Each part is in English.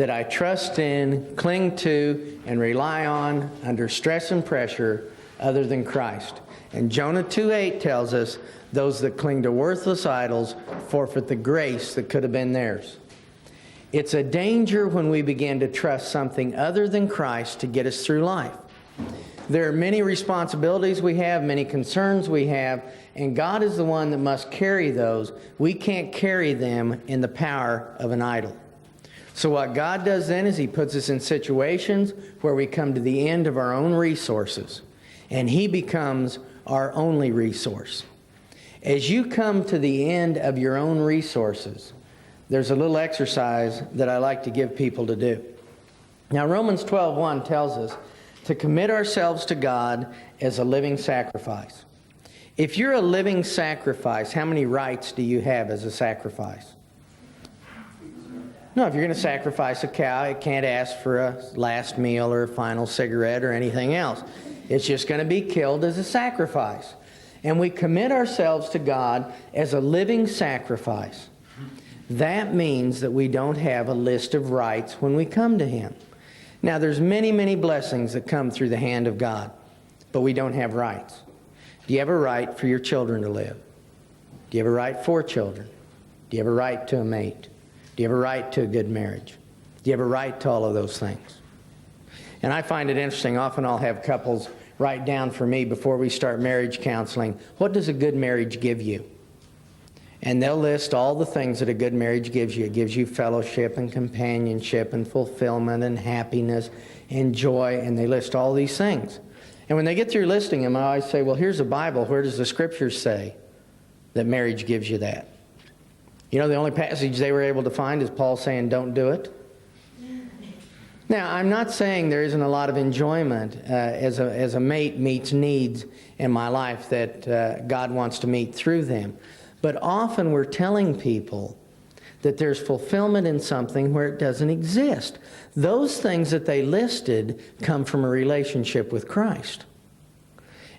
that I trust in, cling to, and rely on under stress and pressure other than Christ. And Jonah 2:8 tells us, those that cling to worthless idols forfeit the grace that could have been theirs. It's a danger when we begin to trust something other than Christ to get us through life. There are many responsibilities we have, many concerns we have, and God is the one that must carry those. We can't carry them in the power of an idol. So what God does then is He puts us in situations where we come to the end of our own resources, and He becomes our only resource. As you come to the end of your own resources, there's a little exercise that I like to give people to do. Now, Romans 12:1 tells us to commit ourselves to God as a living sacrifice. If you're a living sacrifice, how many rights do you have as a sacrifice? No, if you're going to sacrifice a cow, it can't ask for a last meal or a final cigarette or anything else. It's just going to be killed as a sacrifice. And we commit ourselves to God as a living sacrifice. That means that we don't have a list of rights when we come to Him. Now, there's many, many blessings that come through the hand of God, but we don't have rights. Do you have a right for your children to live? Do you have a right for children? Do you have a right to a mate? Do you have a right to a good marriage? Do you have a right to all of those things? And I find it interesting. Often I'll have couples write down for me before we start marriage counseling, what does a good marriage give you? And they'll list all the things that a good marriage gives you. It gives you fellowship and companionship and fulfillment and happiness and joy, and they list all these things. And when they get through listing them, I always say, well, here's the Bible. Where does the Scriptures say that marriage gives you that? You know, the only passage they were able to find is Paul saying, don't do it. Now, I'm not saying there isn't a lot of enjoyment as a mate meets needs in my life that God wants to meet through them. But often we're telling people that there's fulfillment in something where it doesn't exist. Those things that they listed come from a relationship with Christ.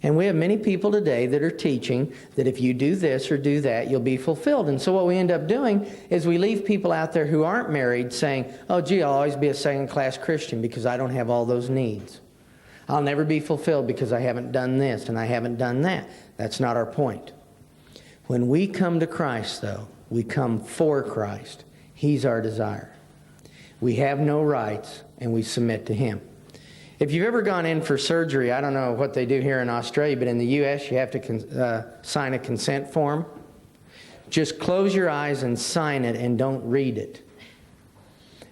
And we have many people today that are teaching that if you do this or do that, you'll be fulfilled. And so what we end up doing is we leave people out there who aren't married saying, oh, gee, I'll always be a second-class Christian because I don't have all those needs. I'll never be fulfilled because I haven't done this and I haven't done that. That's not our point. When we come to Christ, though, we come for Christ. He's our desire. We have no rights, and we submit to Him. If you've ever gone in for surgery, I don't know what they do here in Australia, but in the U.S. you have to sign a consent form. Just close your eyes and sign it and don't read it.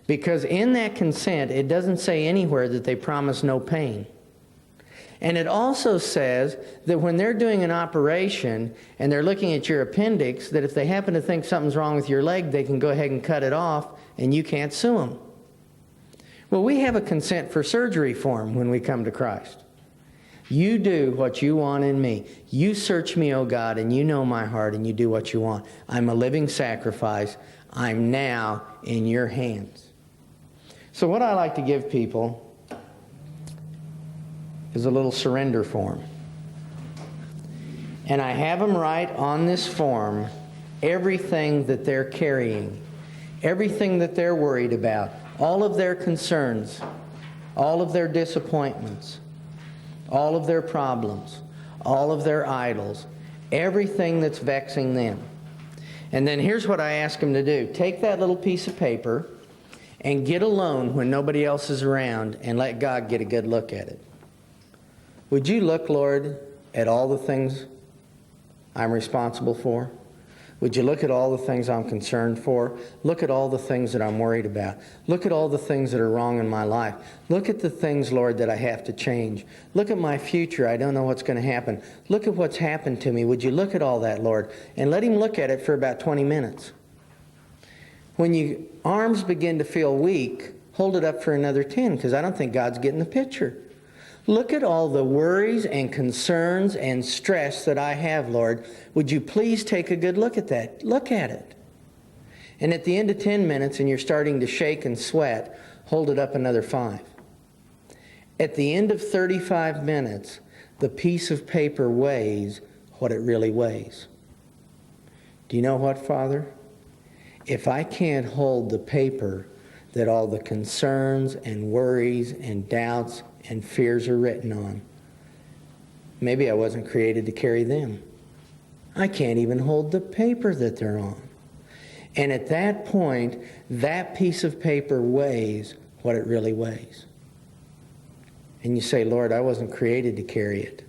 Because in that consent, it doesn't say anywhere that they promise no pain. And it also says that when they're doing an operation and they're looking at your appendix, that if they happen to think something's wrong with your leg, they can go ahead and cut it off and you can't sue them. Well, we have a consent for surgery form when we come to Christ. You do what you want in me. You search me, O God, and you know my heart, and you do what you want. I'm a living sacrifice. I'm now in your hands. So what I like to give people is a little surrender form. And I have them write on this form everything that they're carrying, everything that they're worried about, all of their concerns, all of their disappointments, all of their problems, all of their idols, everything that's vexing them. And then here's what I ask them to do. Take that little piece of paper and get alone when nobody else is around and let God get a good look at it. Would you look, Lord, at all the things I'm responsible for? Would you look at all the things I'm concerned for? Look at all the things that I'm worried about. Look at all the things that are wrong in my life. Look at the things, Lord, that I have to change. Look at my future. I don't know what's going to happen. Look at what's happened to me. Would you look at all that, Lord? And let Him look at it for about 20 minutes. When your arms begin to feel weak, hold it up for another 10, because I don't think God's getting the picture. Look at all the worries and concerns and stress that I have, Lord. Would you please take a good look at that? Look at it. And at the end of 10 minutes and you're starting to shake and sweat, hold it up another 5. At the end of 35 minutes, the piece of paper weighs what it really weighs. Do you know what, Father? If I can't hold the paper that all the concerns and worries and doubts and fears are written on. Maybe I wasn't created to carry them. I can't even hold the paper that they're on. And at that point, that piece of paper weighs what it really weighs. And you say, Lord, I wasn't created to carry it.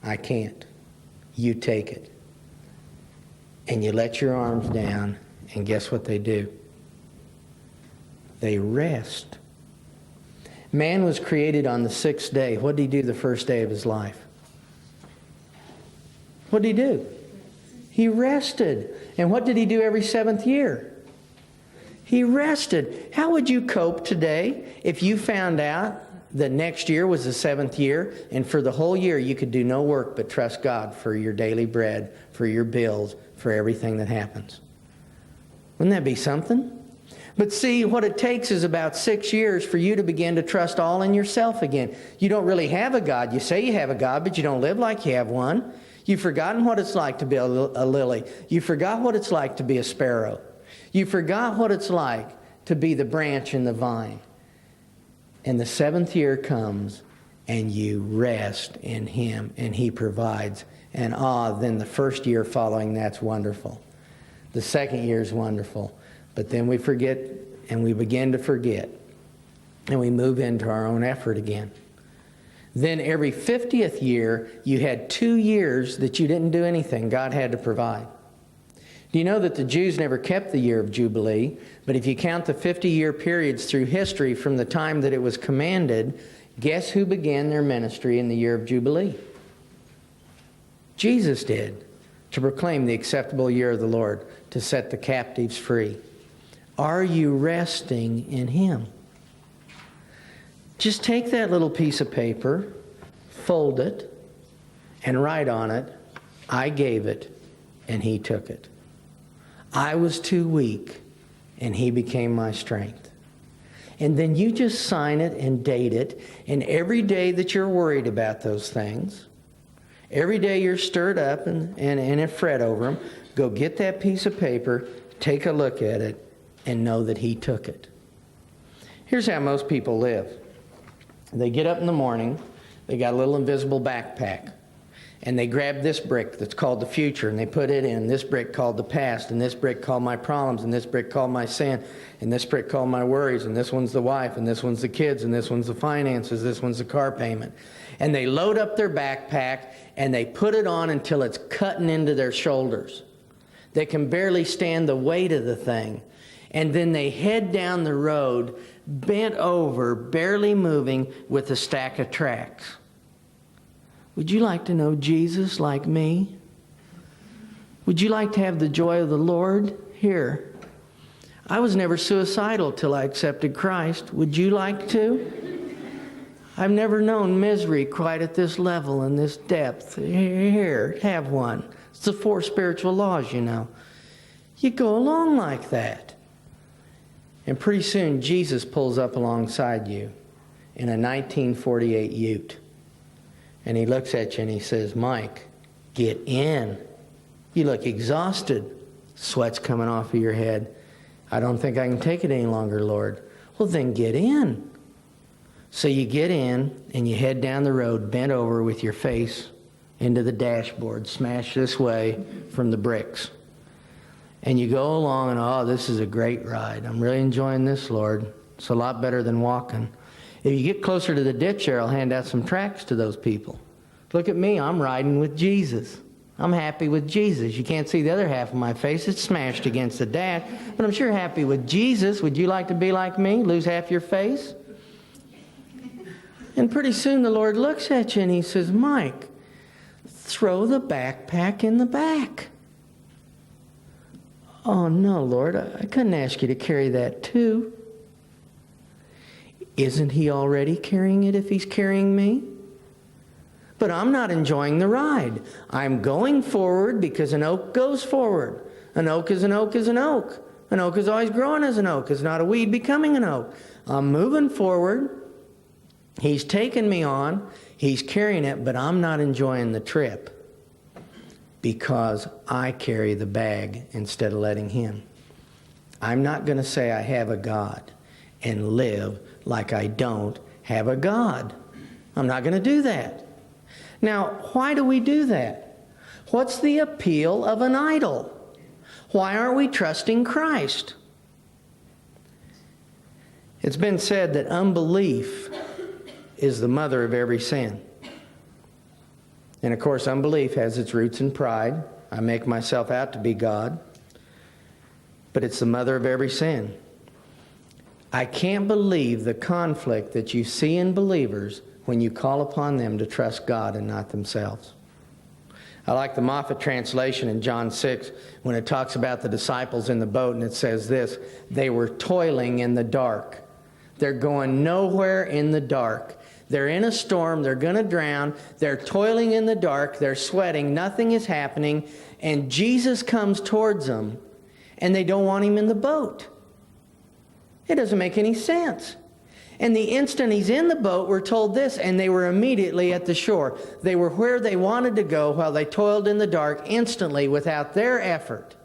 I can't. You take it. And you let your arms down, and guess what they do? They rest. Man was created on the 6th day. What did he do the first day of his life? What did he do? He rested. And what did he do every 7th year? He rested. How would you cope today if you found out that next year was the 7th year, and for the whole year you could do no work but trust God for your daily bread, for your bills, for everything that happens? Wouldn't that be something? But see, what it takes is about 6 years for you to begin to trust all in yourself again. You don't really have a God. You say you have a God, but you don't live like you have one. You've forgotten what it's like to be a lily. You forgot what it's like to be a sparrow. You forgot what it's like to be the branch in the vine. And the 7th year comes, and you rest in Him, and He provides. And then the first year following that's wonderful. The 2nd year is wonderful. But then we forget, and we begin to forget. And we move into our own effort again. Then every 50th year, you had 2 years that you didn't do anything. God had to provide. Do you know that the Jews never kept the year of Jubilee? But if you count the 50-year periods through history from the time that it was commanded, guess who began their ministry in the year of Jubilee? Jesus did, to proclaim the acceptable year of the Lord, to set the captives free. Are you resting in Him? Just take that little piece of paper, fold it, and write on it, I gave it, and He took it. I was too weak, and He became my strength. And then you just sign it and date it, and every day that you're worried about those things, every day you're stirred up and fret over them, go get that piece of paper, take a look at it, and know that He took it. Here's how most people live. They get up in the morning, they got a little invisible backpack, and they grab this brick that's called the future, and they put it in, this brick called the past, and this brick called my problems, and this brick called my sin, and this brick called my worries, and this one's the wife, and this one's the kids, and this one's the finances, this one's the car payment. And they load up their backpack, and they put it on until it's cutting into their shoulders. They can barely stand the weight of the thing. And then they head down the road, bent over, barely moving, with a stack of tracts. Would you like to know Jesus like me? Would you like to have the joy of the Lord? Here. I was never suicidal till I accepted Christ. Would you like to? I've never known misery quite at this level and this depth. Here, have one. It's the 4 spiritual laws, you know. You go along like that. And pretty soon, Jesus pulls up alongside you in a 1948 Ute. And He looks at you and He says, Mike, get in. You look exhausted. Sweat's coming off of your head. I don't think I can take it any longer, Lord. Well, then get in. So you get in and you head down the road, bent over with your face into the dashboard, smashed this way from the bricks. And you go along and, this is a great ride. I'm really enjoying this, Lord. It's a lot better than walking. If you get closer to the ditch there, I'll hand out some tracts to those people. Look at me, I'm riding with Jesus. I'm happy with Jesus. You can't see the other half of my face. It's smashed against the dash. But I'm sure happy with Jesus. Would you like to be like me? Lose half your face? And pretty soon the Lord looks at you and He says, Mike, throw the backpack in the back. Oh, no, Lord, I couldn't ask you to carry that too. Isn't He already carrying it if He's carrying me? But I'm not enjoying the ride. I'm going forward because an oak goes forward. An oak is an oak is an oak. An oak is always growing as an oak. It's not a weed becoming an oak. I'm moving forward. He's taking me on. He's carrying it, but I'm not enjoying the trip. Because I carry the bag instead of letting Him. I'm not going to say I have a God and live like I don't have a God. I'm not going to do that. Now, why do we do that? What's the appeal of an idol? Why aren't we trusting Christ? It's been said that unbelief is the mother of every sin. And of course, unbelief has its roots in pride. I make myself out to be God. But it's the mother of every sin. I can't believe the conflict that you see in believers when you call upon them to trust God and not themselves. I like the Moffat translation in John 6 when it talks about the disciples in the boat, and it says this: they were toiling in the dark. They're going nowhere in the dark. They're in a storm. They're going to drown. They're toiling in the dark. They're sweating. Nothing is happening. And Jesus comes towards them, and they don't want him in the boat. It doesn't make any sense. And the instant he's in the boat, we're told this, and they were immediately at the shore. They were where they wanted to go while they toiled in the dark instantly without their effort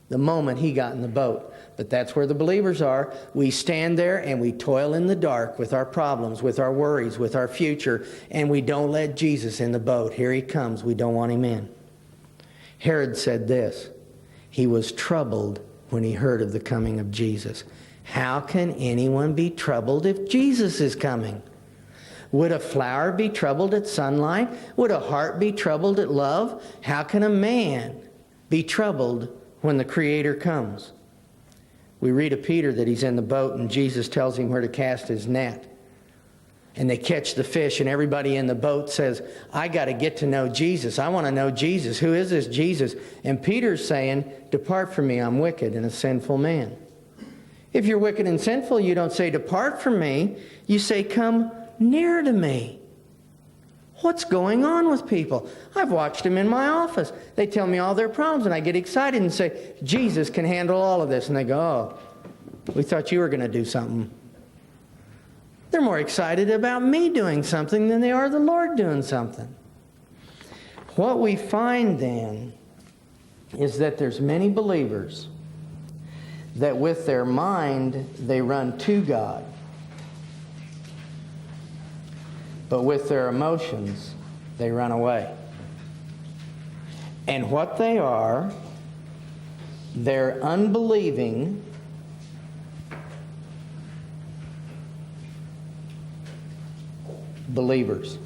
the moment he got in the boat. But that's where the believers are. We stand there and we toil in the dark with our problems, with our worries, with our future, and we don't let Jesus in the boat. Here he comes. We don't want him in. Herod said this: he was troubled when he heard of the coming of Jesus. How can anyone be troubled if Jesus is coming? Would a flower be troubled at sunlight? Would a heart be troubled at love? How can a man be troubled when the Creator comes? We read of Peter that he's in the boat and Jesus tells him where to cast his net. And they catch the fish, and everybody in the boat says, I got to get to know Jesus. I want to know Jesus. Who is this Jesus? And Peter's saying, depart from me, I'm wicked and a sinful man. If you're wicked and sinful, you don't say, depart from me. You say, come near to me. What's going on with people? I've watched them in my office. They tell me all their problems, and I get excited and say, Jesus can handle all of this. And they go, oh, we thought you were going to do something. They're more excited about me doing something than they are the Lord doing something. What we find then is that there's many believers that with their mind they run to God, but with their emotions they run away. And what they are, they're unbelieving believers.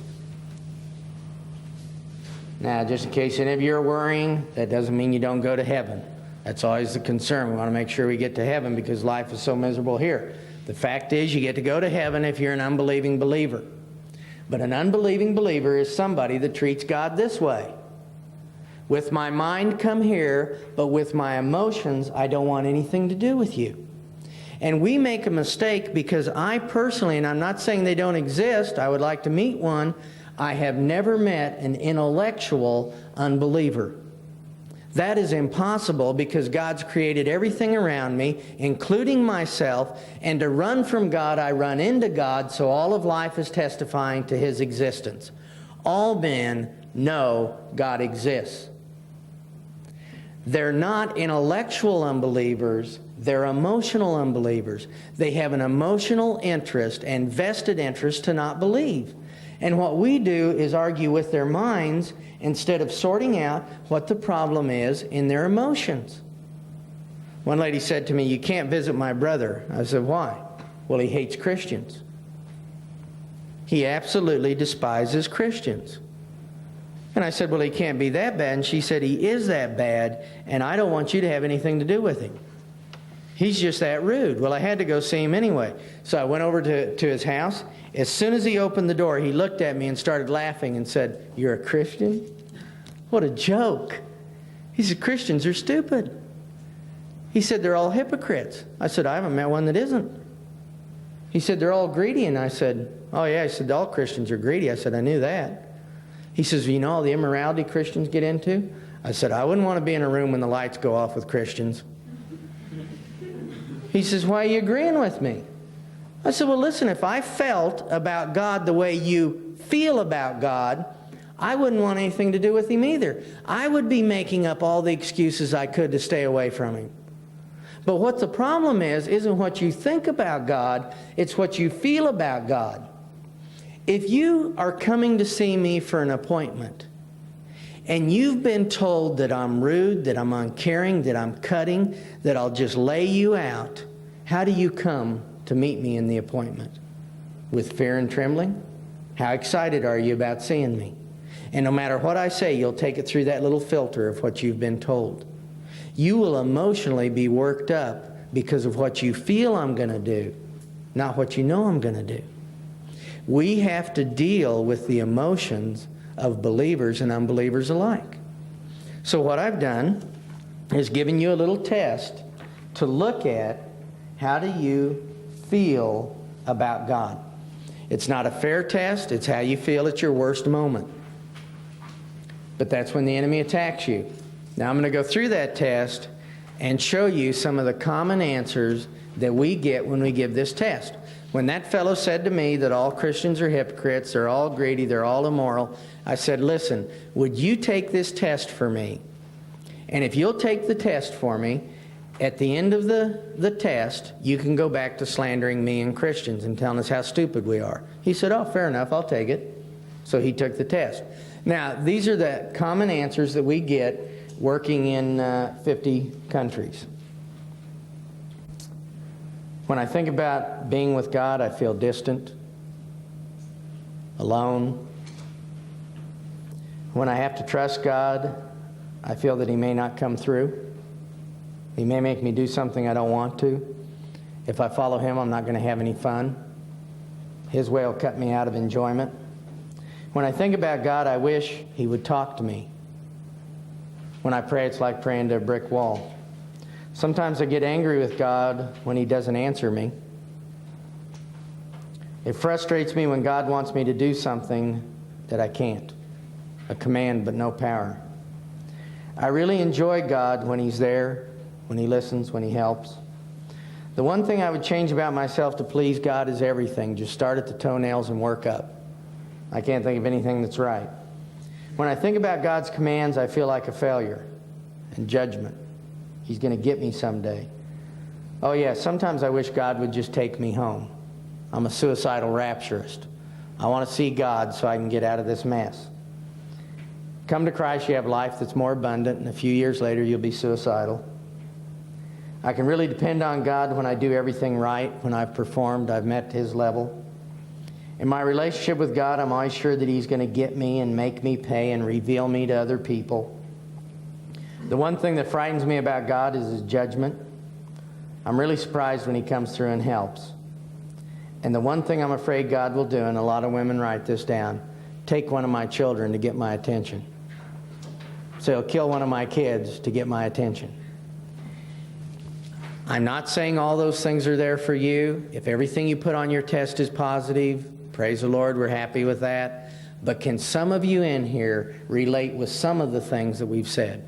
Now, just in case any of you are worrying, that doesn't mean you don't go to heaven. That's always the concern. We want to make sure we get to heaven because life is so miserable here. The fact is, you get to go to heaven if you're an unbelieving believer. But an unbelieving believer is somebody that treats God this way. With my mind, come here, but with my emotions, I don't want anything to do with you. And we make a mistake because I personally, and I'm not saying they don't exist, I would like to meet one, I have never met an intellectual unbeliever. That is impossible because God's created everything around me, including myself, and to run from God, I run into God, so all of life is testifying to His existence. All men know God exists. They're not intellectual unbelievers, they're emotional unbelievers. They have an emotional interest and vested interest to not believe. And what we do is argue with their minds instead of sorting out what the problem is in their emotions. One lady said to me, you can't visit my brother. I said, why? Well, he hates Christians. He absolutely despises Christians. And I said, well, he can't be that bad. And she said, he is that bad, and I don't want you to have anything to do with him. He's just that rude. Well, I had to go see him anyway. So I went over to his house. As soon as he opened the door, he looked at me and started laughing and said, you're a Christian? What a joke. He said, Christians are stupid. He said, they're all hypocrites. I said, I haven't met one that isn't. He said, they're all greedy. And I said, oh yeah. He said, all Christians are greedy. I said, I knew that. He says, you know all the immorality Christians get into? I said, I wouldn't want to be in a room when the lights go off with Christians. He says, why are you agreeing with me? I said, well, listen, if I felt about God the way you feel about God, I wouldn't want anything to do with Him either. I would be making up all the excuses I could to stay away from Him. But what the problem is, isn't what you think about God, it's what you feel about God. If you are coming to see me for an appointment, and you've been told that I'm rude, that I'm uncaring, that I'm cutting, that I'll just lay you out, how do you come to meet me in the appointment? With fear and trembling? How excited are you about seeing me? And no matter what I say, you'll take it through that little filter of what you've been told. You will emotionally be worked up because of what you feel I'm going to do, not what you know I'm going to do. We have to deal with the emotions of believers and unbelievers alike. So what I've done is given you a little test to look at how do you feel about God. It's not a fair test, it's how you feel at your worst moment. But that's when the enemy attacks you. Now I'm going to go through that test and show you some of the common answers that we get when we give this test. When that fellow said to me that all Christians are hypocrites, they're all greedy, they're all immoral, I said, listen, would you take this test for me? And if you'll take the test for me, at the end of the test, you can go back to slandering me and Christians and telling us how stupid we are. He said, oh, fair enough, I'll take it. So he took the test. Now, these are the common answers that we get working in 50 countries. When I think about being with God, I feel distant, alone. When I have to trust God, I feel that He may not come through. He may make me do something I don't want to. If I follow Him, I'm not going to have any fun. His way will cut me out of enjoyment. When I think about God, I wish He would talk to me. When I pray, it's like praying to a brick wall. Sometimes I get angry with God when He doesn't answer me. It frustrates me when God wants me to do something that I can't. A command but no power. I really enjoy God when He's there, when He listens, when He helps. The one thing I would change about myself to please God is everything. Just start at the toenails and work up. I can't think of anything that's right. When I think about God's commands, I feel like a failure and judgment. He's going to get me someday. Oh yeah, sometimes I wish God would just take me home. I'm a suicidal rapturist. I want to see God so I can get out of this mess. Come to Christ, you have life that's more abundant, and a few years later you'll be suicidal. I can really depend on God when I do everything right, when I've performed, I've met His level. In my relationship with God, I'm always sure that He's going to get me and make me pay and reveal me to other people. The one thing that frightens me about God is His judgment. I'm really surprised when He comes through and helps. And the one thing I'm afraid God will do, and a lot of women write this down, take one of my children to get my attention. So He'll kill one of my kids to get my attention. I'm not saying all those things are there for you. If everything you put on your test is positive, praise the Lord, we're happy with that. But can some of you in here relate with some of the things that we've said?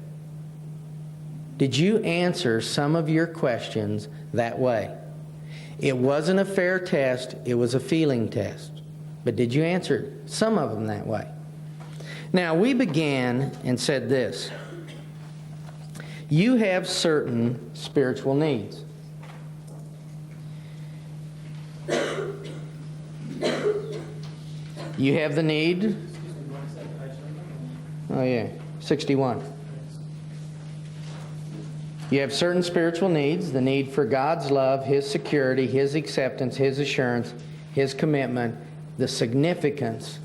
Did you answer some of your questions that way? It wasn't a fair test, it was a feeling test. But did you answer some of them that way? Now, we began and said this. You have certain spiritual needs. You have the need. Oh yeah, 61. You have certain spiritual needs, the need for God's love, His security, His acceptance, His assurance, His commitment, the significance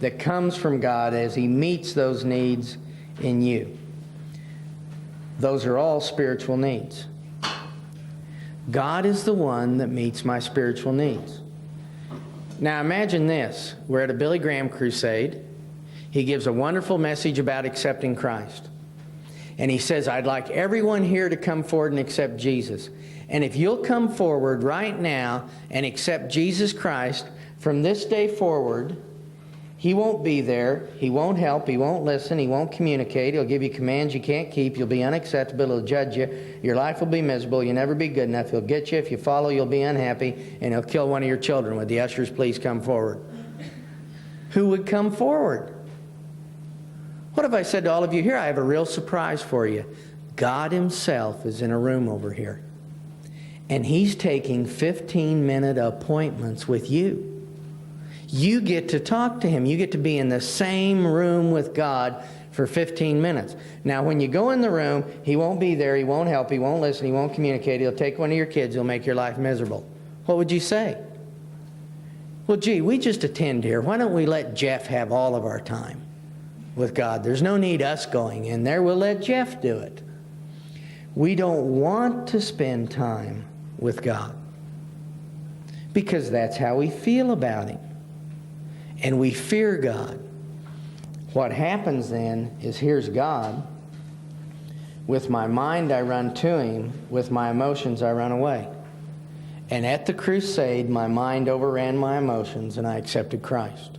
that comes from God as He meets those needs in you. Those are all spiritual needs. God is the one that meets my spiritual needs. Now imagine this. We're at a Billy Graham crusade. He gives a wonderful message about accepting Christ. And he says, I'd like everyone here to come forward and accept Jesus. And if you'll come forward right now and accept Jesus Christ, from this day forward, He won't be there. He won't help. He won't listen. He won't communicate. He'll give you commands you can't keep. You'll be unacceptable. He'll judge you. Your life will be miserable. You'll never be good enough. He'll get you. If you follow, you'll be unhappy. And He'll kill one of your children. Would the ushers please come forward? Who would come forward? What if I said to all of you here, I have a real surprise for you. God Himself is in a room over here. And He's taking 15-minute appointments with you. You get to talk to Him. You get to be in the same room with God for 15 minutes. Now, when you go in the room, He won't be there. He won't help. He won't listen. He won't communicate. He'll take one of your kids. He'll make your life miserable. What would you say? Well, gee, we just attend here. Why don't we let Jeff have all of our time with God? There's no need us going in there. We'll let Jeff do it. We don't want to spend time with God because that's how we feel about Him. And we fear God. What happens then is, here's God. With my mind, I run to Him. With my emotions, I run away. And at the crusade, my mind overran my emotions and I accepted Christ.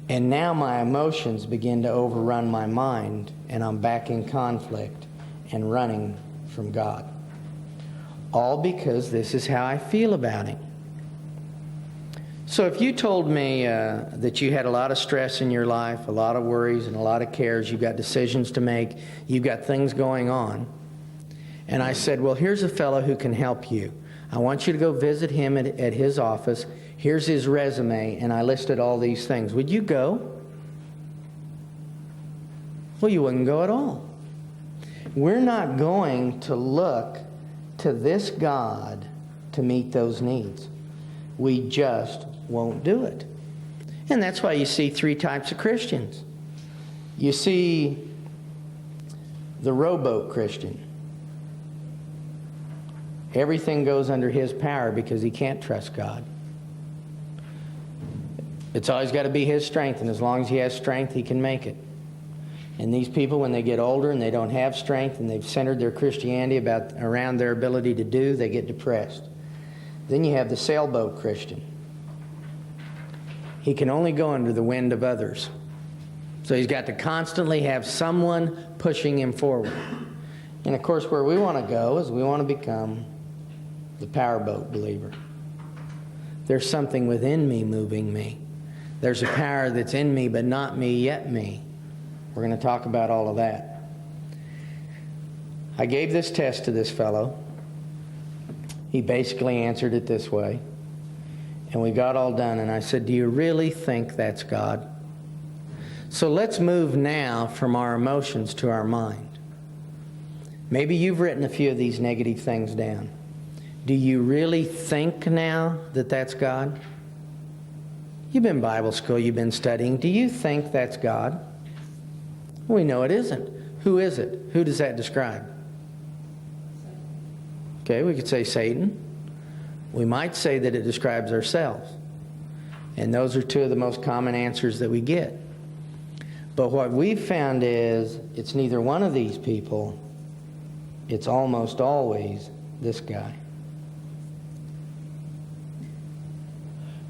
And now my emotions begin to overrun my mind and I'm back in conflict and running from God. All because this is how I feel about Him. So if you told me that you had a lot of stress in your life, a lot of worries and a lot of cares, you've got decisions to make, you've got things going on, and I said, well, here's a fellow who can help you. I want you to go visit him at his office. Here's his resume, and I listed all these things. Would you go? Well, you wouldn't go at all. We're not going to look to this God to meet those needs. We just won't do it. And that's why you see three types of Christians. You see the rowboat Christian. Everything goes under his power because he can't trust God. It's always got to be his strength, and as long as he has strength, he can make it. And these people, when they get older and they don't have strength and they've centered their Christianity around their ability to do, they get depressed. Then you have the sailboat Christian. He can only go under the wind of others. So he's got to constantly have someone pushing him forward. And of course, where we want to go is we want to become the powerboat believer. There's something within me moving me. There's a power that's in me, but not me yet me. We're going to talk about all of that. I gave this test to this fellow. He basically answered it this way. And we got all done, and I said, do you really think that's God? So let's move now from our emotions to our mind. Maybe you've written a few of these negative things down. Do you really think now that that's God? You've been in Bible school, you've been studying. Do you think that's God? We know it isn't. Who is it? Who does that describe? Okay, we could say Satan. We might say that it describes ourselves. And those are two of the most common answers that we get. But what we've found is it's neither one of these people. It's almost always this guy.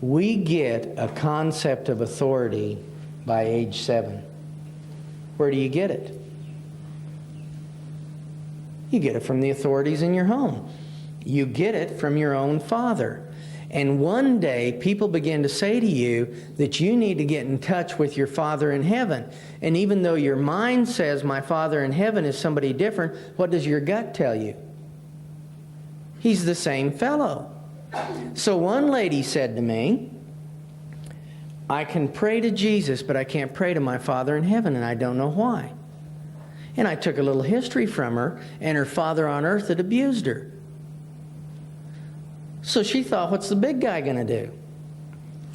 We get a concept of authority by age 7. Where do you get it? You get it from the authorities in your home. You get it from your own father. And one day, people begin to say to you that you need to get in touch with your Father in heaven. And even though your mind says, my Father in heaven is somebody different, what does your gut tell you? He's the same fellow. So one lady said to me, I can pray to Jesus, but I can't pray to my Father in heaven, and I don't know why. And I took a little history from her, and her father on earth had abused her. So she thought, what's the big guy going to do?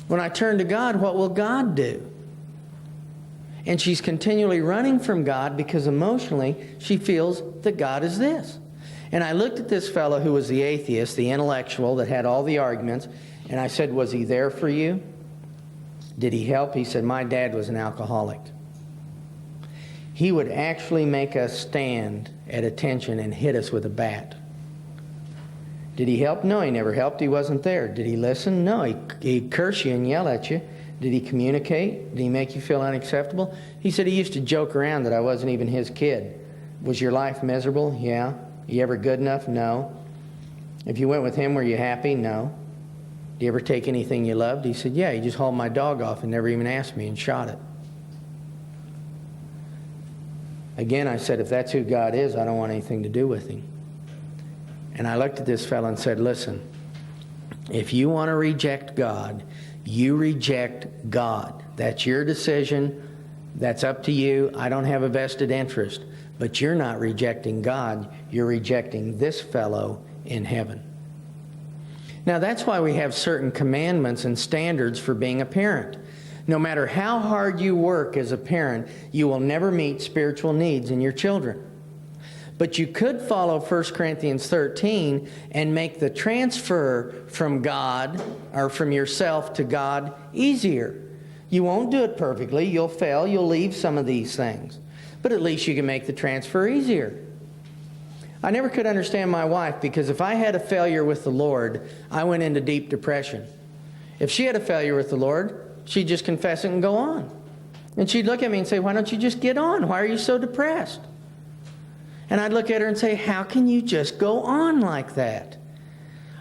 When I turn to God, what will God do? And she's continually running from God because emotionally she feels that God is this. And I looked at this fellow who was the atheist, the intellectual that had all the arguments, and I said, was he there for you? Did he help? He said, my dad was an alcoholic. He would actually make us stand at attention and hit us with a bat. Did he help? No, he never helped. He wasn't there. Did he listen? No, he'd curse you and yell at you. Did he communicate? Did he make you feel unacceptable? He said he used to joke around that I wasn't even his kid. Was your life miserable? Yeah. You ever good enough? No. If you went with him, were you happy? No. Did you ever take anything you loved? He said, yeah, he just hauled my dog off and never even asked me and shot it. Again, I said, if that's who God is, I don't want anything to do with him. And I looked at this fellow and said, listen, if you want to reject God, you reject God. That's your decision. That's up to you. I don't have a vested interest. But you're not rejecting God. You're rejecting this fellow in heaven. Now, that's why we have certain commandments and standards for being a parent. No matter how hard you work as a parent, you will never meet spiritual needs in your children. But you could follow 1 Corinthians 13 and make the transfer from God or from yourself to God easier. You won't do it perfectly. You'll fail. You'll leave some of these things. But at least you can make the transfer easier. I never could understand my wife, because if I had a failure with the Lord, I went into deep depression. If she had a failure with the Lord, she'd just confess it and go on. And she'd look at me and say, why don't you just get on? Why are you so depressed? And I'd look at her and say, how can you just go on like that?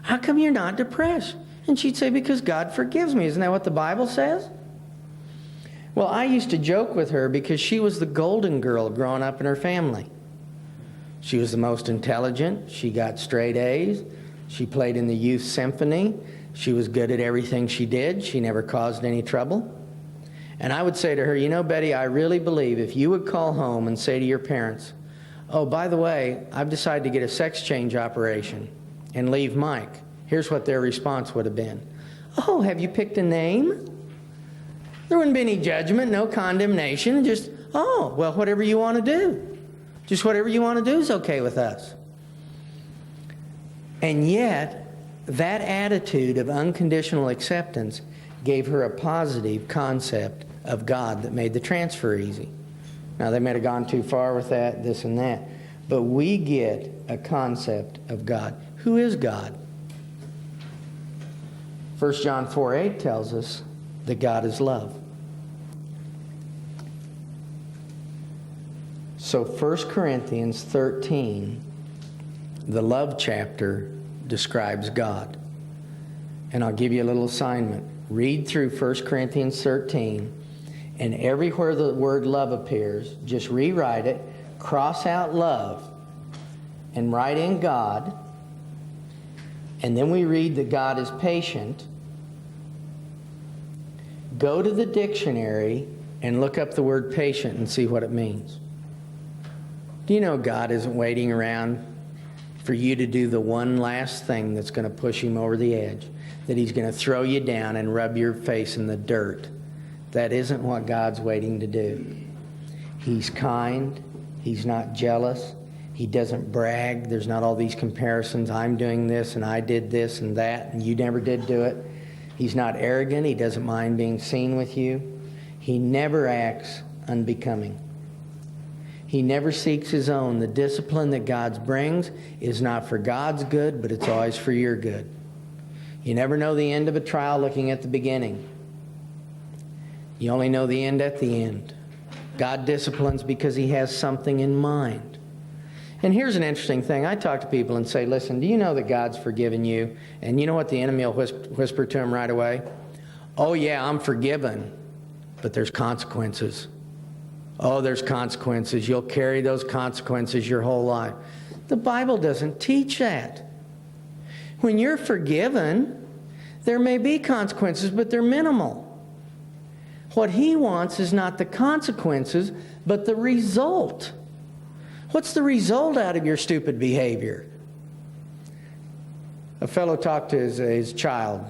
How come you're not depressed? And she'd say, because God forgives me. Isn't that what the Bible says? Well, I used to joke with her because she was the golden girl growing up in her family. She was the most intelligent. She got straight A's. She played in the youth symphony. She was good at everything she did. She never caused any trouble. And I would say to her, you know, Betty, I really believe if you would call home and say to your parents, oh, by the way, I've decided to get a sex change operation and leave Mike. Here's what their response would have been. Oh, have you picked a name? There wouldn't be any judgment, no condemnation. Just, oh, well, whatever you want to do. Just whatever you want to do is okay with us. And yet, that attitude of unconditional acceptance gave her a positive concept of God that made the transfer easy. Now, they may have gone too far with that, this and that. But we get a concept of God. Who is God? 1 John 4:8 tells us that God is love. So 1 Corinthians 13, the love chapter, describes God. And I'll give you a little assignment. Read through 1 Corinthians 13, and everywhere the word love appears, just rewrite it, cross out love, and write in God. And then we read that God is patient. Go to the dictionary and look up the word patient and see what it means. Do you know God isn't waiting around for you to do the one last thing that's going to push Him over the edge? That He's going to throw you down and rub your face in the dirt. That isn't what God's waiting to do. He's kind. He's not jealous. He doesn't brag. There's not all these comparisons. I'm doing this and I did this and that and you never did do it. He's not arrogant. He doesn't mind being seen with you. He never acts unbecoming. He never seeks his own. The discipline that God brings is not for God's good, but it's always for your good. You never know the end of a trial looking at the beginning. You only know the end at the end. God disciplines because He has something in mind. And here's an interesting thing. I talk to people and say, listen, do you know that God's forgiven you? And you know what the enemy will whisper to him right away? Oh yeah, I'm forgiven, but there's consequences. Oh, there's consequences. You'll carry those consequences your whole life. The Bible doesn't teach that. When you're forgiven, there may be consequences, but they're minimal. What He wants is not the consequences, but the result. What's the result out of your stupid behavior? A fellow talked to his child,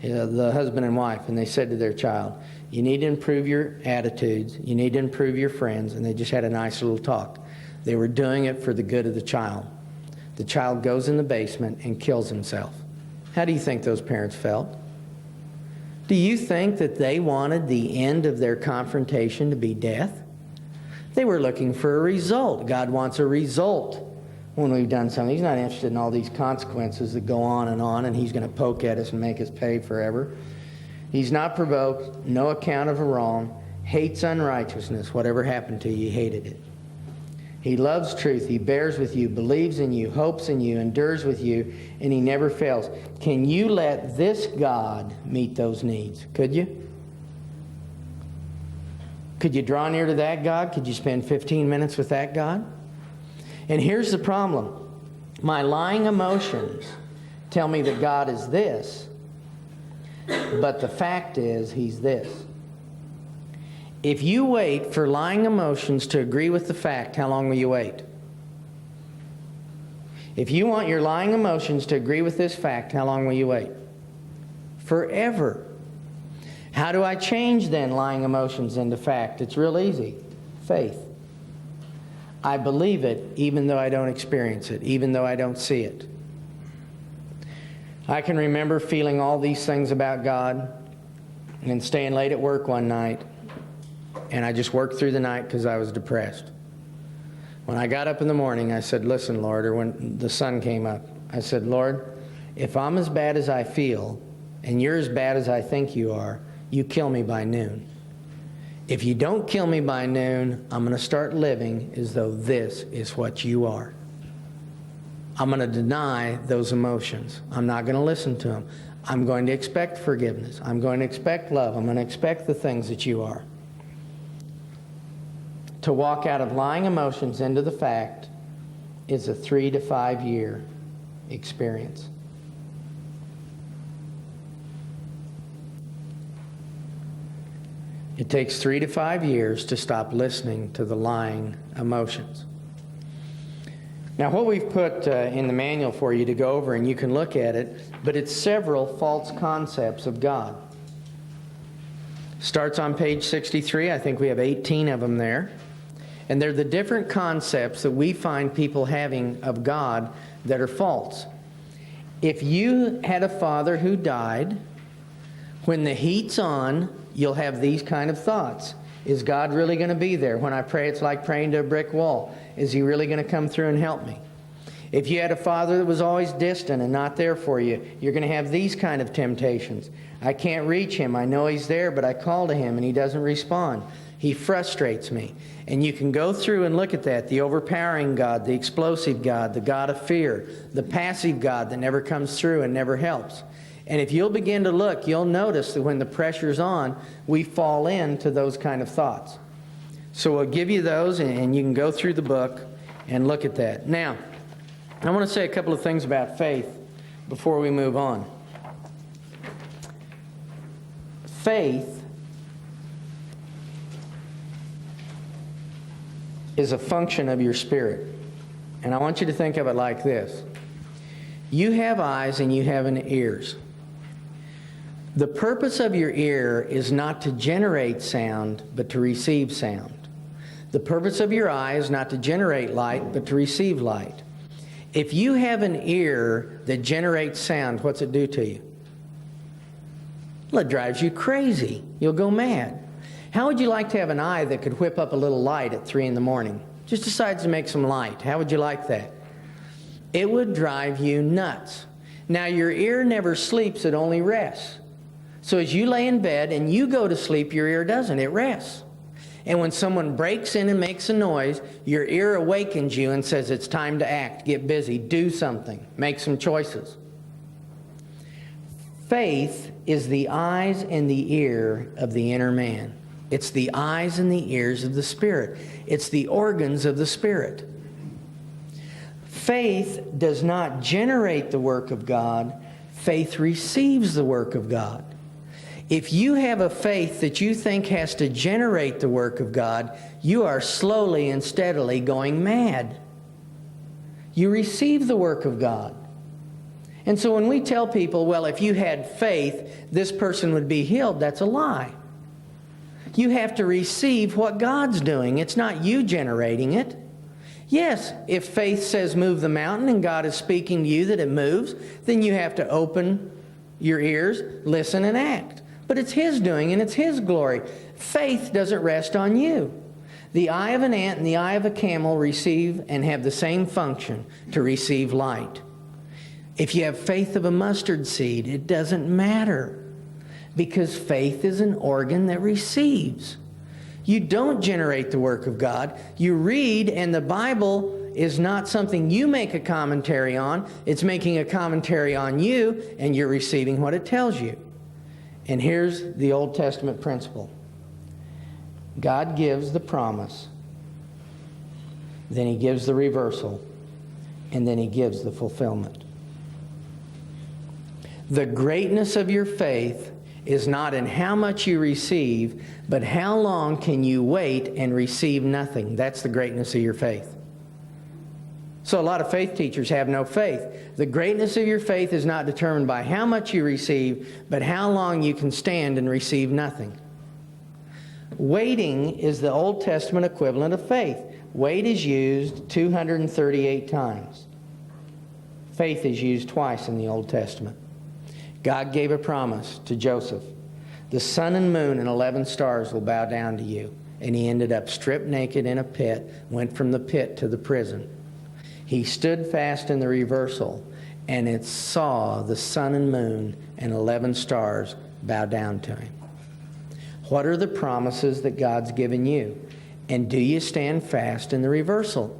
the husband and wife, and they said to their child, you need to improve your attitudes. You need to improve your friends. And they just had a nice little talk. They were doing it for the good of the child. The child goes in the basement and kills himself. How do you think those parents felt? Do you think that they wanted the end of their confrontation to be death? They were looking for a result. God wants a result when we've done something. He's not interested in all these consequences that go on, and He's going to poke at us and make us pay forever. He's not provoked, no account of a wrong, hates unrighteousness. Whatever happened to you, He hated it. He loves truth. He bears with you, believes in you, hopes in you, endures with you, and He never fails. Can you let this God meet those needs? Could you? Could you draw near to that God? Could you spend 15 minutes with that God? And here's the problem. My lying emotions tell me that God is this, but the fact is He's this. If you wait for lying emotions to agree with the fact, how long will you wait? If you want your lying emotions to agree with this fact, how long will you wait? Forever. How do I change then lying emotions into fact? It's real easy. Faith. I believe it even though I don't experience it, even though I don't see it. I can remember feeling all these things about God and staying late at work one night, and I just worked through the night because I was depressed. When I got up in the morning, I said, listen, Lord, or when the sun came up, I said, Lord, if I'm as bad as I feel and you're as bad as I think you are, you kill me by noon. If you don't kill me by noon, I'm going to start living as though this is what you are. I'm going to deny those emotions. I'm not going to listen to them. I'm going to expect forgiveness. I'm going to expect love. I'm going to expect the things that you are. To walk out of lying emotions into the fact is a 3 to 5 year experience. It takes 3 to 5 years to stop listening to the lying emotions. Now, what we've put in the manual for you to go over, and you can look at it, but it's several false concepts of God. Starts on page 63. I think we have 18 of them there. And they're the different concepts that we find people having of God that are false. If you had a father who died, when the heat's on, you'll have these kind of thoughts. Is God really going to be there? When I pray, it's like praying to a brick wall. Is He really going to come through and help me? If you had a father that was always distant and not there for you, you're going to have these kind of temptations. I can't reach Him. I know He's there, but I call to Him and He doesn't respond. He frustrates me. And you can go through and look at that. The overpowering God, the explosive God, the God of fear, the passive God that never comes through and never helps. And if you'll begin to look, you'll notice that when the pressure's on, we fall into those kind of thoughts. So we'll give you those, and you can go through the book and look at that. Now, I want to say a couple of things about faith before we move on. Faith is a function of your spirit. And I want you to think of it like this. You have eyes and you have ears. The purpose of your ear is not to generate sound, but to receive sound. The purpose of your eye is not to generate light, but to receive light. If you have an ear that generates sound, what's it do to you? Well, it drives you crazy. You'll go mad. How would you like to have an eye that could whip up a little light at 3 in the morning? Just decides to make some light. How would you like that? It would drive you nuts. Now, your ear never sleeps, it only rests. So as you lay in bed and you go to sleep, your ear doesn't. It rests. And when someone breaks in and makes a noise, your ear awakens you and says, it's time to act, get busy, do something, make some choices. Faith is the eyes and the ear of the inner man. It's the eyes and the ears of the Spirit. It's the organs of the Spirit. Faith does not generate the work of God. Faith receives the work of God. If you have a faith that you think has to generate the work of God, you are slowly and steadily going mad. You receive the work of God. And so when we tell people, well, if you had faith, this person would be healed, that's a lie. You have to receive what God's doing. It's not you generating it. Yes, if faith says move the mountain and God is speaking to you that it moves, then you have to open your ears, listen, and act. But it's His doing and it's His glory. Faith doesn't rest on you. The eye of an ant and the eye of a camel receive and have the same function, to receive light. If you have faith of a mustard seed, it doesn't matter, because faith is an organ that receives. You don't generate the work of God. You read, and the Bible is not something you make a commentary on. It's making a commentary on you, and you're receiving what it tells you. And here's the Old Testament principle. God gives the promise, then He gives the reversal. And then he gives the fulfillment. The greatness of your faith is not in how much you receive, but how long can you wait and receive nothing. That's the greatness of your faith. So a lot of faith teachers have no faith. The greatness of your faith is not determined by how much you receive, but how long you can stand and receive nothing. Waiting is the Old Testament equivalent of faith. Wait is used 238 times. Faith is used twice in the Old Testament. God gave a promise to Joseph. The sun and moon and 11 stars will bow down to you. And he ended up stripped naked in a pit, went from the pit to the prison. He stood fast in the reversal, and it saw the sun and moon and 11 stars bow down to him. What are the promises that God's given you? And do you stand fast in the reversal?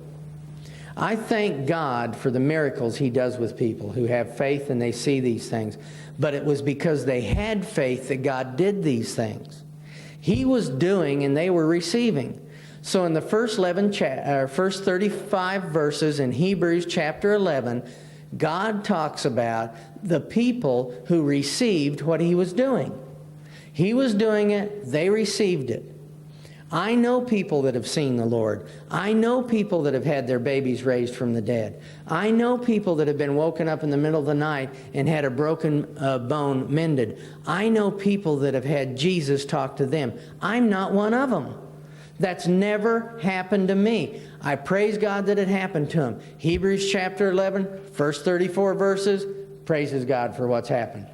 I thank God for the miracles he does with people who have faith and they see these things. But it was because they had faith that God did these things. He was doing and they were receiving. So in the first 35 verses in Hebrews chapter 11, God talks about the people who received what he was doing. He was doing it, they received it. I know people that have seen the Lord. I know people that have had their babies raised from the dead. I know people that have been woken up in the middle of the night and had a broken bone mended. I know people that have had Jesus talk to them. I'm not one of them. That's never happened to me. I praise God that it happened to him. Hebrews chapter 11, first 34 verses, praises God for what's happened.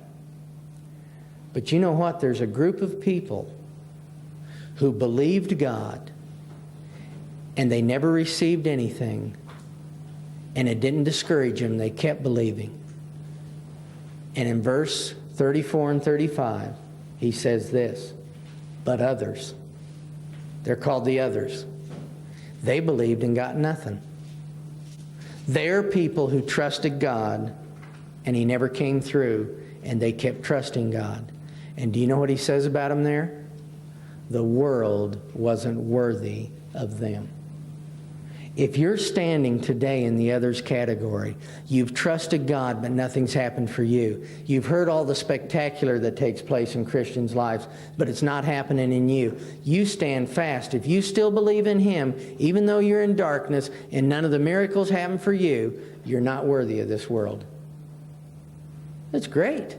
But you know what? There's a group of people who believed God and they never received anything, and it didn't discourage them. They kept believing. And in verse 34 and 35, he says this, but others, they're called the others, they believed and got nothing. They're people who trusted God and he never came through, and they kept trusting God. And do you know what he says about them there? The world wasn't worthy of them. If you're standing today in the others category, you've trusted God, but nothing's happened for you. You've heard all the spectacular that takes place in Christians' lives, but it's not happening in you. You stand fast. If you still believe in him, even though you're in darkness and none of the miracles happen for you, you're not worthy of this world. That's great.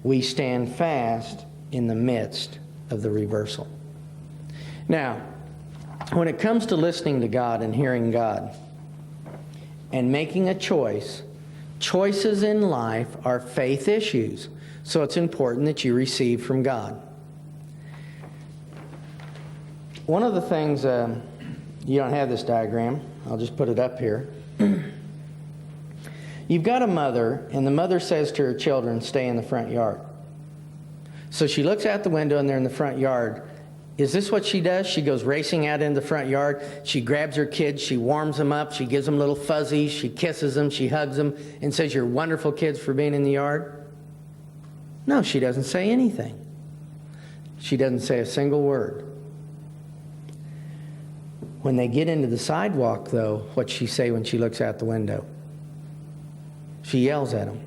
We stand fast in the midst of the reversal. Now, when it comes to listening to God and hearing God and making a choice, choices in life are faith issues. So it's important that you receive from God. One of the things, you don't have this diagram, I'll just put it up here. You've got a mother, and the mother says to her children, stay in the front yard. So she looks out the window and they're in the front yard. Is this what she does? She goes racing out into the front yard. She grabs her kids. She warms them up. She gives them little fuzzies. She kisses them. She hugs them and says, you're wonderful kids for being in the yard. No, she doesn't say anything. She doesn't say a single word. When they get into the sidewalk, though, what's she say when she looks out the window? She yells at them.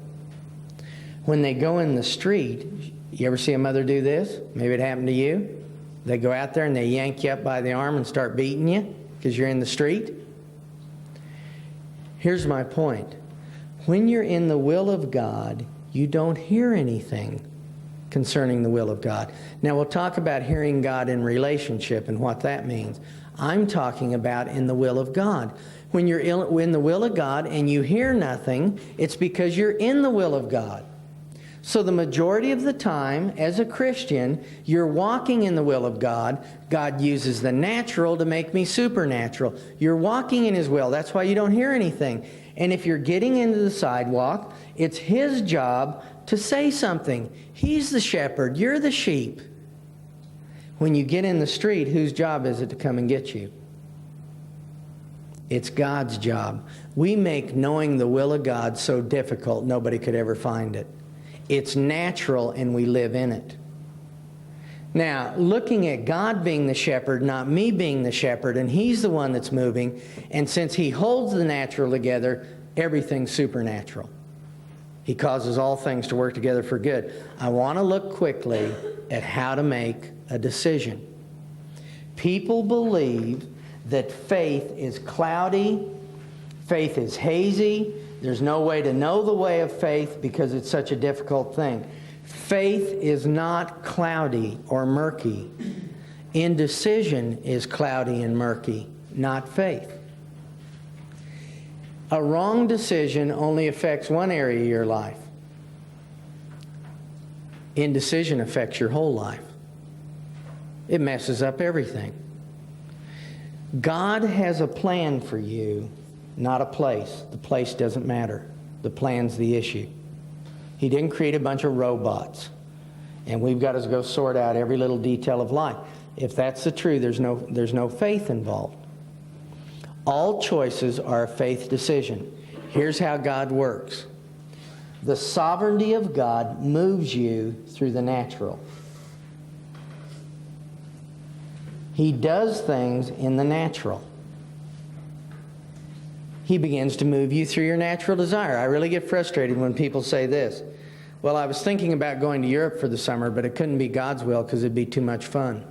When they go in the street, you ever see a mother do this? Maybe it happened to you. They go out there and they yank you up by the arm and start beating you because you're in the street. Here's my point. When you're in the will of God, you don't hear anything concerning the will of God. Now, we'll talk about hearing God in relationship and what that means. I'm talking about in the will of God. When you're in the will of God and you hear nothing, it's because you're in the will of God. So the majority of the time, as a Christian, you're walking in the will of God. God uses the natural to make me supernatural. You're walking in his will. That's why you don't hear anything. And if you're getting into the sidewalk, it's his job to say something. He's the shepherd. You're the sheep. When you get in the street, whose job is it to come and get you? It's God's job. We make knowing the will of God so difficult, nobody could ever find it. It's natural and we live in it. Now, looking at God being the shepherd, not me being the shepherd, and He's the one that's moving, and since He holds the natural together, everything's supernatural. He causes all things to work together for good. I want to look quickly at how to make a decision. People believe that faith is cloudy, faith is hazy, there's no way to know the way of faith because it's such a difficult thing. Faith is not cloudy or murky. Indecision is cloudy and murky, not faith. A wrong decision only affects one area of your life. Indecision affects your whole life. It messes up everything. God has a plan for you, not a place. The place doesn't matter. The plan's the issue. He didn't create a bunch of robots, and we've got to go sort out every little detail of life. If that's the truth, there's no faith involved. All choices are a faith decision. Here's how God works. The sovereignty of God moves you through the natural. He does things in the natural. He begins to move you through your natural desire. I really get frustrated when people say this. Well, I was thinking about going to Europe for the summer, but it couldn't be God's will because it'd be too much fun.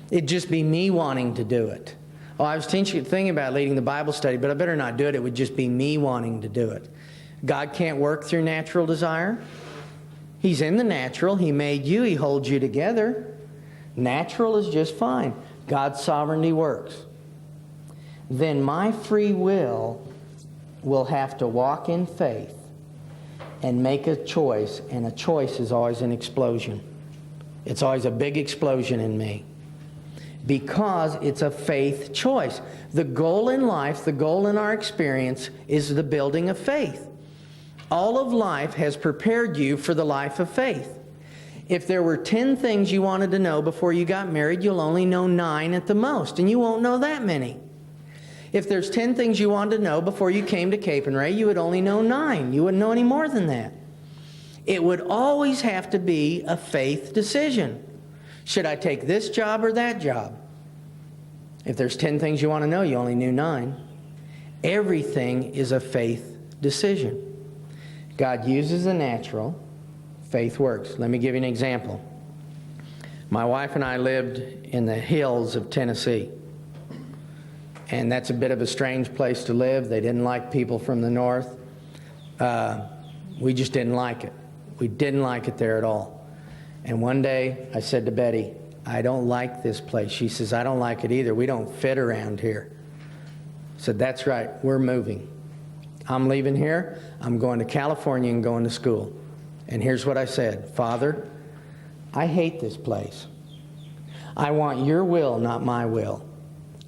It'd just be me wanting to do it. Oh, I was thinking about leading the Bible study, but I better not do it. It would just be me wanting to do it. God can't work through natural desire. He's in the natural. He made you. He holds you together. Natural is just fine. God's sovereignty works. Then my free will have to walk in faith and make a choice, and a choice is always an explosion. It's always a big explosion in me because it's a faith choice. The goal in life, the goal in our experience is the building of faith. All of life has prepared you for the life of faith. If there were 10 things you wanted to know before you got married, you'll only know 9 at the most, and you won't know that many. If there's 10 things you wanted to know before you came to Capernwray, you would only know 9. You wouldn't know any more than that. It would always have to be a faith decision. Should I take this job or that job? If there's 10 things you want to know, you only knew 9. Everything is a faith decision. God uses the natural. Faith works. Let me give you an example. My wife and I lived in the hills of Tennessee. And that's a bit of a strange place to live. They didn't like people from the north. We just didn't like it. We didn't like it there at all. And one day I said to Betty, I don't like this place. She says, I don't like it either. We don't fit around here. I said, that's right. We're moving. I'm leaving here. I'm going to California and going to school. And here's what I said. Father, I hate this place. I want your will, not my will.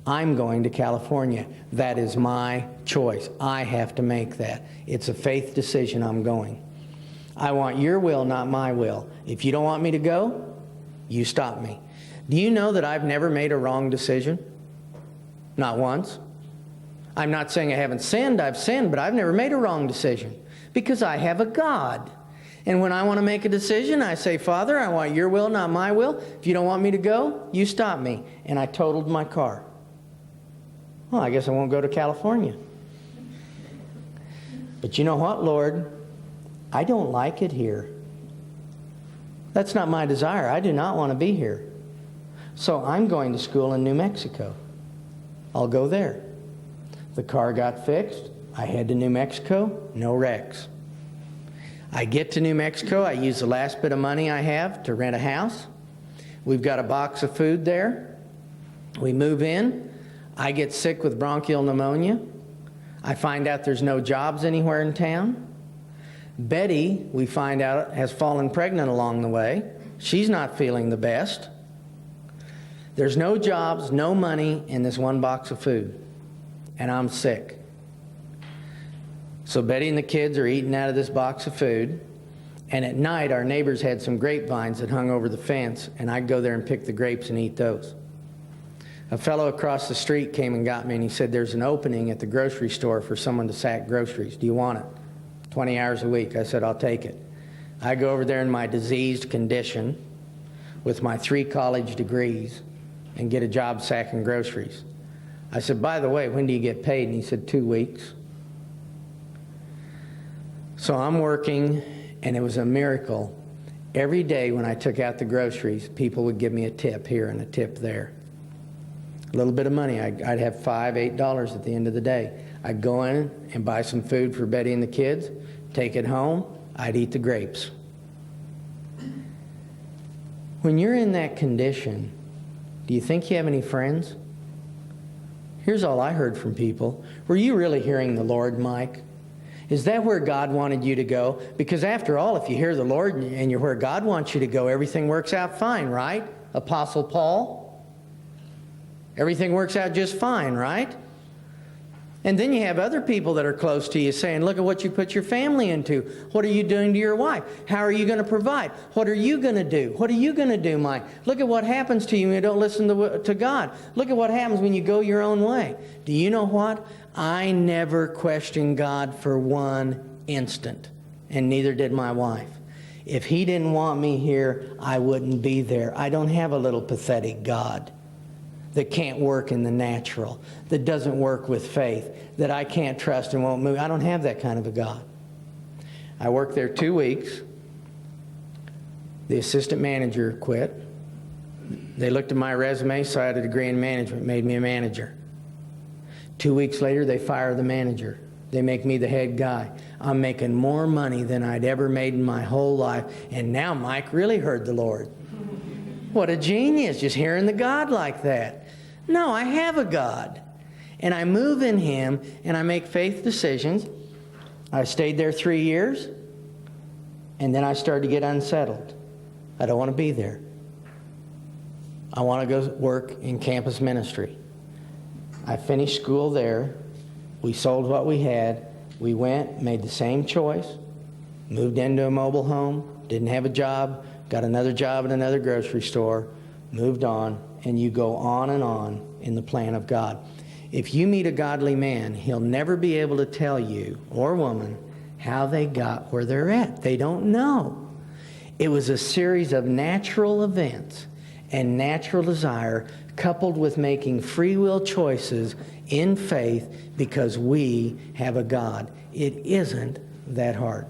I'm going to California. That is my choice. I have to make that. It's a faith decision. I'm going. I want your will, not my will. If you don't want me to go, you stop me. Do you know that I've never made a wrong decision? Not once. I'm not saying I haven't sinned. I've sinned, but I've never made a wrong decision because I have a God. And when I want to make a decision, I say, Father, I want your will, not my will. If you don't want me to go, you stop me. And I totaled my car. Well, I guess I won't go to California. But you know what, Lord? I don't like it here. That's not my desire. I do not want to be here. So I'm going to school in New Mexico. I'll go there. The car got fixed. I head to New Mexico. No wrecks. I get to New Mexico. I use the last bit of money I have to rent a house. We've got a box of food there. We move in. I get sick with bronchial pneumonia. I find out there's no jobs anywhere in town. Betty, we find out, has fallen pregnant along the way. She's not feeling the best. There's no jobs, no money, and this one box of food. And I'm sick. So Betty and the kids are eating out of this box of food. And at night, our neighbors had some grapevines that hung over the fence, and I'd go there and pick the grapes and eat those. A fellow across the street came and got me, and he said, there's an opening at the grocery store for someone to sack groceries. Do you want it? 20 hours a week. I said, I'll take it. I go over there in my diseased condition, with my 3 college degrees and get a job sacking groceries. I said, by the way, when do you get paid? And he said, 2 weeks. So I'm working, and it was a miracle. Every day when I took out the groceries, people would give me a tip here and a tip there. A little bit of money. I'd have $5, $8 at the end of the day. I'd go in and buy some food for Betty and the kids, take it home, I'd eat the grapes. When you're in that condition, do you think you have any friends? Here's all I heard from people. Were you really hearing the Lord, Mike? Is that where God wanted you to go? Because after all, if you hear the Lord and you're where God wants you to go, everything works out fine, right? Apostle Paul? Everything works out just fine, right? And then you have other people that are close to you saying, look at what you put your family into. What are you doing to your wife? How are you going to provide? What are you going to do? What are you going to do, Mike? Look at what happens to you when you don't listen to God. Look at what happens when you go your own way. Do you know what? I never questioned God for one instant, and neither did my wife. If He didn't want me here, I wouldn't be there. I don't have a little pathetic God that can't work in the natural, that doesn't work with faith, that I can't trust and won't move. I don't have that kind of a God. I worked there 2 weeks. The assistant manager quit. They looked at my resume, saw I had a degree in management, made me a manager. 2 weeks later, they fire the manager. They make me the head guy. I'm making more money than I'd ever made in my whole life. And now Mike really heard the Lord. What a genius, just hearing the God like that. No, I have a God. And I move in Him, and I make faith decisions. I stayed there 3 years, and then I started to get unsettled. I don't want to be there. I want to go work in campus ministry. I finished school there. We sold what we had. We went, made the same choice, moved into a mobile home, didn't have a job, got another job at another grocery store, moved on, and you go on in the plan of God. If you meet a godly man, he'll never be able to tell you, or woman, how they got where they're at. They don't know. It was a series of natural events and natural desire coupled with making free will choices in faith because we have a God. It isn't that hard.